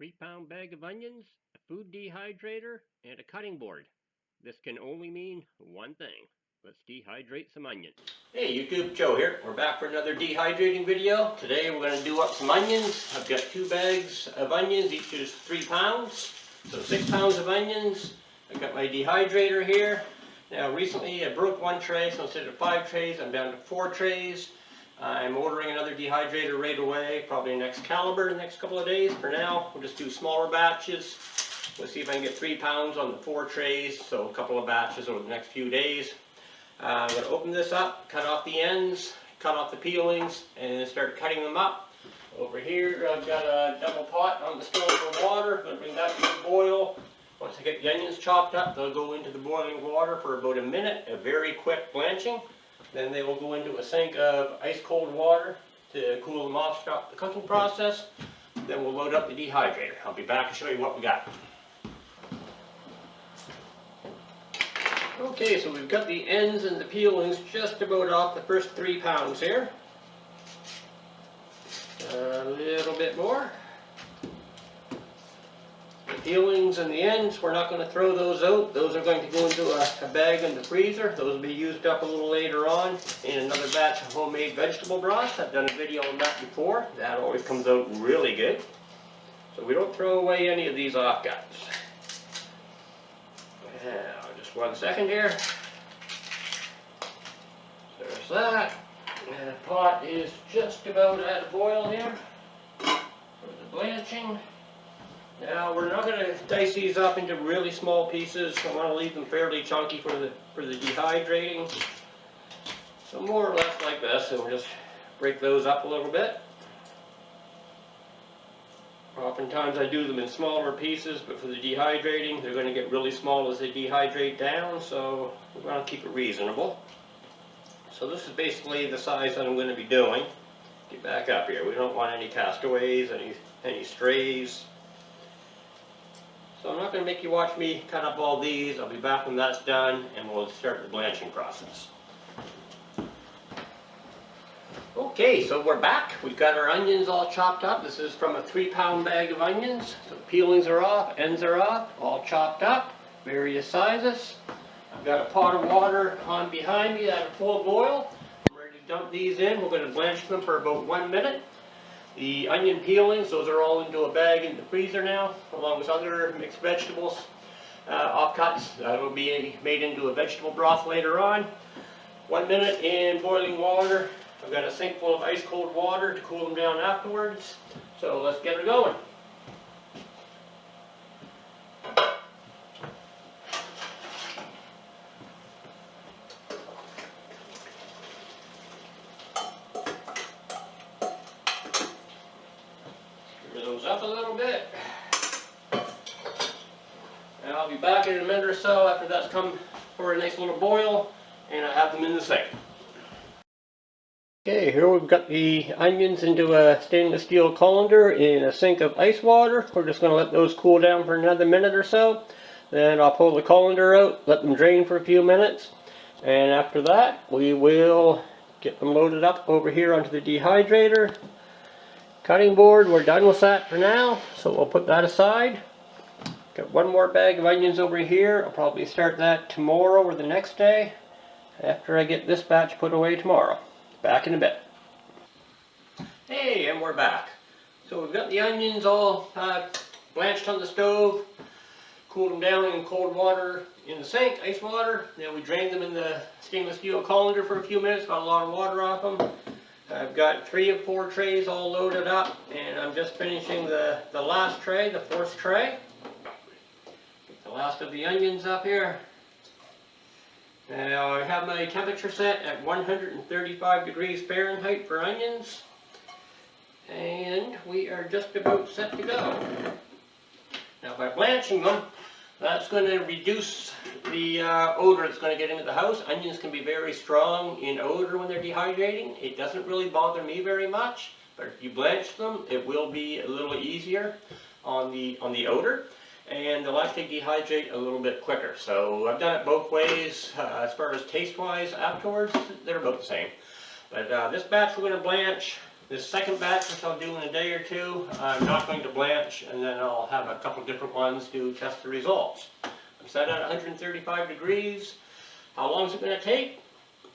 3-pound bag of onions, a food dehydrator, and a cutting board. This can only mean one thing. Let's dehydrate some onions. Hey YouTube, Joe here. We're back for another dehydrating video. Today we're going to do up some onions. I've got 2 bags of onions, each is 3 pounds. So 6 pounds of onions. I've got my dehydrator here. Now recently I broke 1 tray, so instead of 5 trays, I'm down to 4 trays. I'm ordering another dehydrator right away, probably next caliber in the next couple of days. For now, we'll just do smaller batches. We'll see if I can get 3 pounds on the 4 trays, so a couple of batches over the next few days. I'm going to open this up, cut off the ends, cut off the peelings, and then start cutting them up. Over here, I've got a double pot on the stove for water. I'm going to bring that to the boil. Once I get the onions chopped up, they'll go into the boiling water for about a minute, a very quick blanching. Then they will go into a sink of ice cold water to cool them off, stop the cooking process. Then we'll load up the dehydrator. I'll be back to show you what we got. Okay, so we've got the ends and the peelings just about off the first 3 pounds here. A little bit more. The peelings and the ends, we're not going to throw those out. Those are going to go into a bag in the freezer. Those will be used up a little later on in another batch of homemade vegetable broth. I've done a video on that before. That always comes out really good. So we don't throw away any of these off guts. Now, just 1 second here. There's that. And the pot is just about at a boil here for the blanching. Now we're not going to dice these up into really small pieces. I want to leave them fairly chunky for the dehydrating. So more or less like this, and we'll just break those up a little bit. Oftentimes I do them in smaller pieces, but for the dehydrating, they're going to get really small as they dehydrate down, so we're going to keep it reasonable. So this is basically the size that I'm going to be doing. Get back up here. We don't want any castaways, any strays. So I'm not going to make you watch me cut up all these. I'll be back when that's done and we'll start the blanching process. Okay, so we're back. We've got our onions all chopped up. This is from a 3-pound bag of onions. So the peelings are off, ends are off, all chopped up, various sizes. I've got a pot of water on behind me at a full boil. I'm ready to dump these in. We're going to blanch them for about 1 minute. The onion peelings, those are all into a bag in the freezer now, along with other mixed vegetables, offcuts. That will be made into a vegetable broth later on. 1 minute in boiling water. I've got a sink full of ice cold water to cool them down afterwards. So let's get her going. Up a little bit. And I'll be back in a minute or so after that's come for a nice little boil and I have them in the sink. Okay, here we've got the onions into a stainless steel colander in a sink of ice water. We're just going to let those cool down for another minute or so. Then I'll pull the colander out, let them drain for a few minutes, and after that we will get them loaded up over here onto the dehydrator. Cutting board, we're done with that for now, so we'll put that aside. Got 1 more bag of onions over here. I'll probably start that tomorrow or the next day after I get this batch put away tomorrow. Back in a bit. Hey, and we're back. So we've got the onions all blanched on the stove, cooled them down in cold water in the sink, ice water. Then we drained them in the stainless steel colander for a few minutes, got a lot of water off them. I've got 3 of 4 trays all loaded up, and I'm just finishing the last tray, the 4th tray. Get the last of the onions up here. Now I have my temperature set at 135 degrees Fahrenheit for onions, and we are just about set to go. Now by blanching them, that's going to reduce the odor that's going to get into the house. Onions can be very strong in odor when they're dehydrating. It doesn't really bother me very much, but if you blanch them, it will be a little easier on the odor, and they'll actually dehydrate a little bit quicker. So I've done it both ways. As far as taste-wise afterwards, they're about the same. But this batch we're going to blanch This second batch, which I'll do in a day or two, I'm not going to blanch, and then I'll have a couple different ones to test the results. I'm set at 135 degrees. How long is it going to take?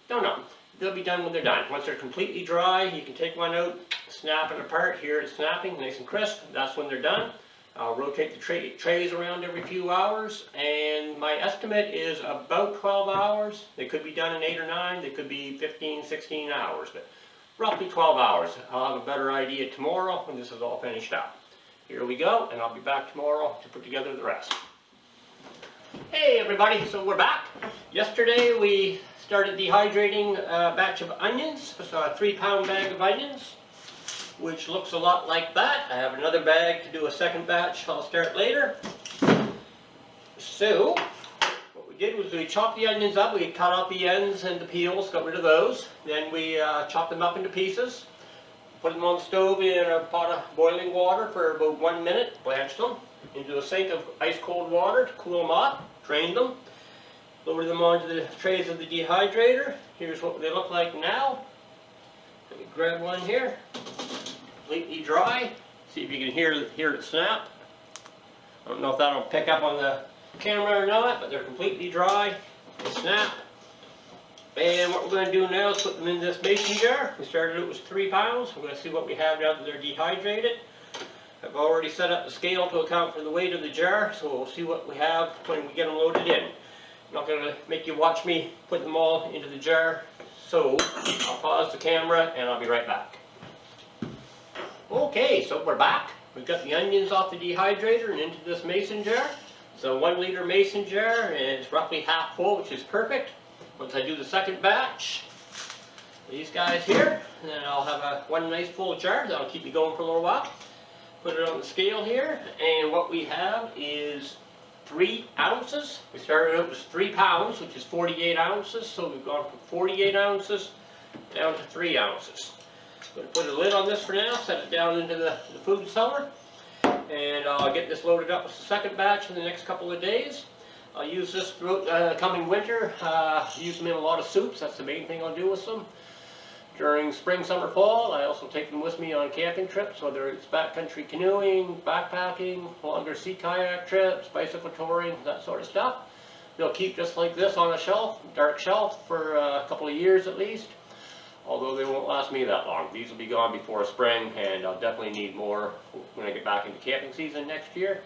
Don't know. They'll be done when they're done. Once they're completely dry, you can take one out, snap it apart. Here it's snapping, nice and crisp. That's when they're done. I'll rotate the trays around every few hours, and my estimate is about 12 hours. They could be done in 8 or 9. They could be 15, 16 hours, but roughly 12 hours. I'll have a better idea tomorrow when this is all finished up. Here we go, and I'll be back tomorrow to put together the rest. Hey everybody, so we're back. Yesterday we started dehydrating a batch of onions. So a 3-pound bag of onions, which looks a lot like that. I have another bag to do a second batch. I'll start later. So what we did was we chopped the onions up. We cut out the ends and the peels, got rid of those. Then we chopped them up into pieces, put them on the stove in a pot of boiling water for about 1 minute, blanched them into a sink of ice cold water to cool them off, drained them, lowered them onto the trays of the dehydrator. Here's what they look like now. Let me grab one here. Completely dry. See if you can hear it snap. I don't know if that'll pick up on the camera or not, but they're completely dry. They snap. And what we're going to do now is put them in this mason jar. We started it was 3 pounds. We're going to see what we have now that they're dehydrated. I've already set up the scale to account for the weight of the jar, so we'll see what we have when we get them loaded in. I'm not going to make you watch me put them all into the jar, so I'll pause the camera and I'll be right back. Okay, so we're back. We've got the onions off the dehydrator and into this mason jar. It's a 1 liter mason jar, and it's roughly half full, which is perfect. Once I do the second batch, these guys here, and then I'll have one nice full jar that'll keep me going for a little while. Put it on the scale here, and what we have is 3 ounces. We started out with 3 pounds, which is 48 ounces, so we've gone from 48 ounces down to 3 ounces. I'm going to put a lid on this for now, set it down into the food cellar, and I'll get this loaded up with the second batch in the next couple of days. I'll use this throughout coming winter. Use them in a lot of soups. That's the main thing I'll do with them. During spring, summer, fall, I also take them with me on camping trips, whether it's backcountry canoeing, backpacking, longer sea kayak trips, bicycle touring, that sort of stuff. They'll keep just like this on a shelf, dark shelf, for a couple of years at least. Although they won't last me that long. These will be gone before spring, and I'll definitely need more when I get back into camping season next year.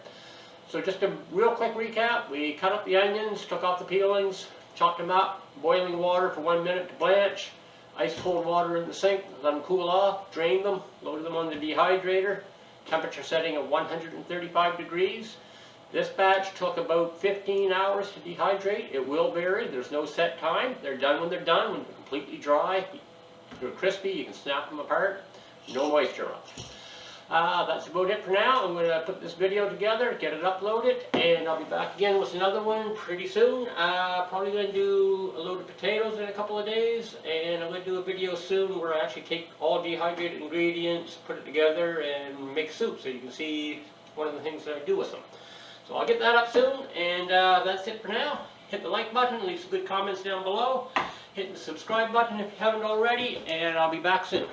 So just a real quick recap. We cut up the onions, took off the peelings, chopped them up, boiling water for 1 minute to blanch, ice cold water in the sink, let them cool off, drained them, loaded them on the dehydrator, temperature setting of 135 degrees. This batch took about 15 hours to dehydrate. It will vary, there's no set time. They're done when they're done, when they're completely dry. They're crispy, you can snap them apart, no moisture left. That's about it for now. I'm going to put this video together, get it uploaded, and I'll be back again with another one pretty soon. Probably going to do a load of potatoes in a couple of days, and I'm going to do a video soon where I actually take all dehydrated ingredients, put it together, and make soup, so you can see one of the things that I do with them. So I'll get that up soon, and that's it for now. Hit the like button, leave some good comments down below. Hit the subscribe button if you haven't already, and I'll be back soon.